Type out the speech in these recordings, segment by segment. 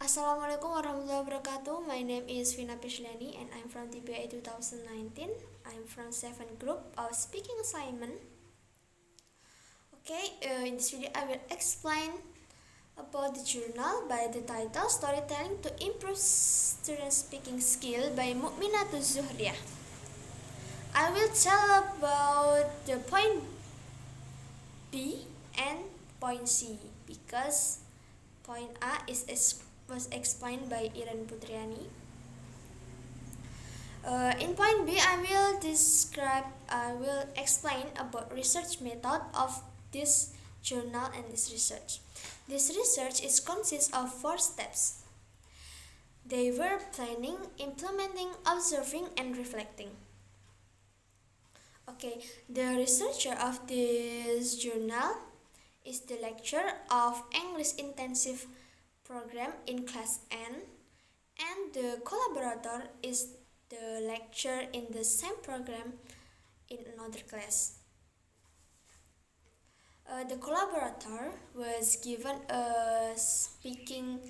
Assalamualaikum warahmatullahi wabarakatuh. My name is Vina Pishlani and I'm from TPI 2019. I'm from 7th group of speaking assignment. In this video I will explain about the journal by the title Storytelling to Improve Student Speaking Skill by Mukminatul Zuhriyah. I will tell about the point B and point C because point A was explained by Iren Putriani. In point B, I will explain about research method of this journal and this research. This research consists of 4 steps. They were planning, implementing, observing, and reflecting. The researcher of this journal is the lecturer of English Intensive Program in Class N, and the collaborator is the lecturer in the same program in another class. The collaborator was given a speaking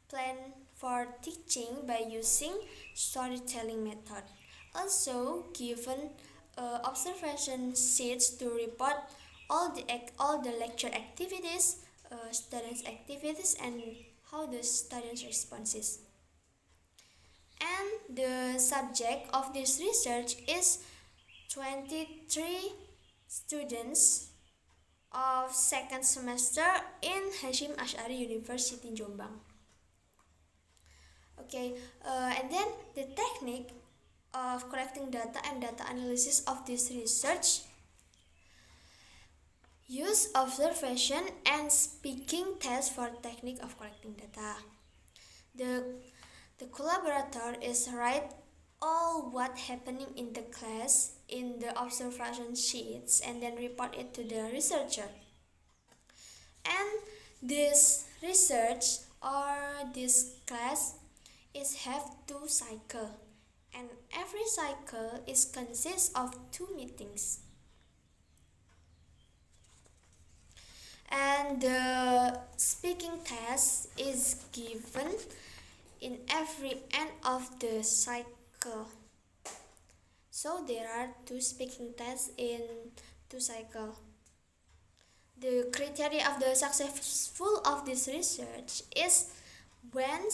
plan for teaching by using storytelling method. Also given observation sheets to report all the lecture activities, students' activities, and how the students' responses. And the subject of this research is 23 students of 2nd semester in Hashim Ash'ari University, Jombang. And then the technique of collecting data and data analysis of this research use observation and speaking test for technique of collecting data. The collaborator is write all what happening in the class in the observation sheets and then report it to the researcher. And this research or this class have 2 cycles, and every cycle consists of 2 meetings. And the speaking test is given in every end of the cycle. So there are 2 speaking tests in 2 cycles. The criteria of the successful of this research is when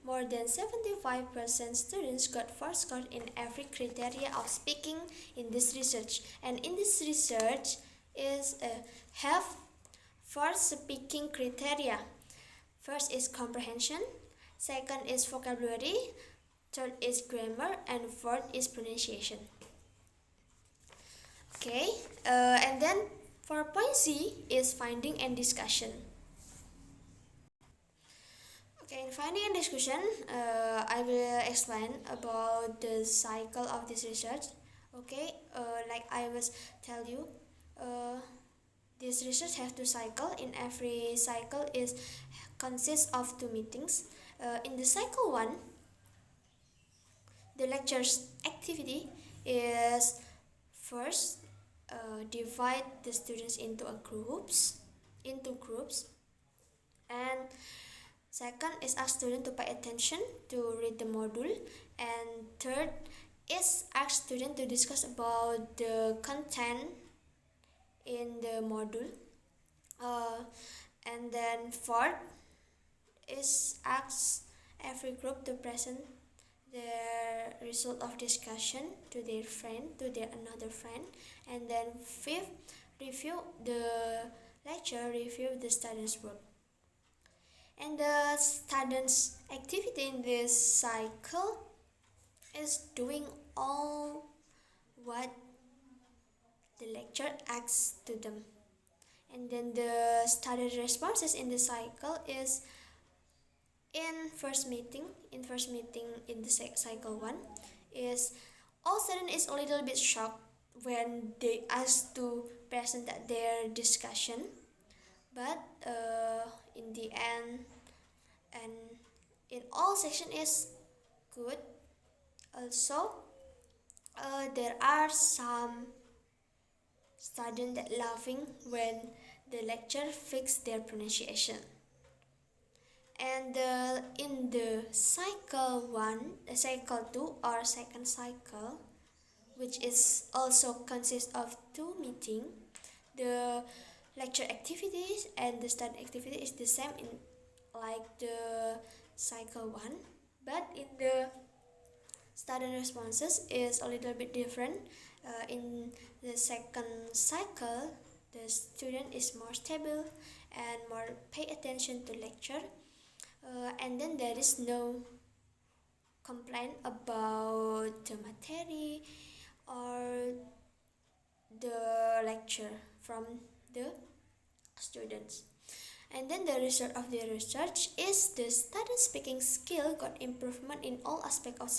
more than 75% students got 4 scores in every criteria of speaking in this research. And in this research have 4 speaking criteria. First is comprehension, second is vocabulary, third is grammar, and fourth is pronunciation. And then for point C is finding and discussion. In finding and discussion, I will explain about the cycle of this research. Like I was tell you, this research have 2 cycles. In every cycle consists of 2 meetings. In the cycle 1, the lecture's activity is first divide the students into groups, and second is ask students to pay attention to read the module, and third is ask students to discuss about the content in the module, and then fourth is ask every group to present their result of discussion to their another friend, and then fifth review the students' work. And the students' activity in this cycle is doing all what the lecturer asks to them. And then the student responses in the cycle is in first meeting in the cycle 1 is all students is a little bit shocked when they asked to present their discussion, but in the end and in all section is good. Also there are some students that laughing when the lecturer fixed their pronunciation. And in the cycle 1, cycle 2 or second cycle, which is also consists of 2 meetings, the lecture activities and the study activity is the same in like the cycle 1, but in the student responses is a little bit different. In the second cycle, the student is more stable and more pay attention to lecture, and then there is no complaint about the material or the lecture from the students. And then the result of the research is the student speaking skill got improvement in all aspects of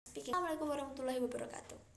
speaking. Assalamualaikum warahmatullahi wabarakatuh.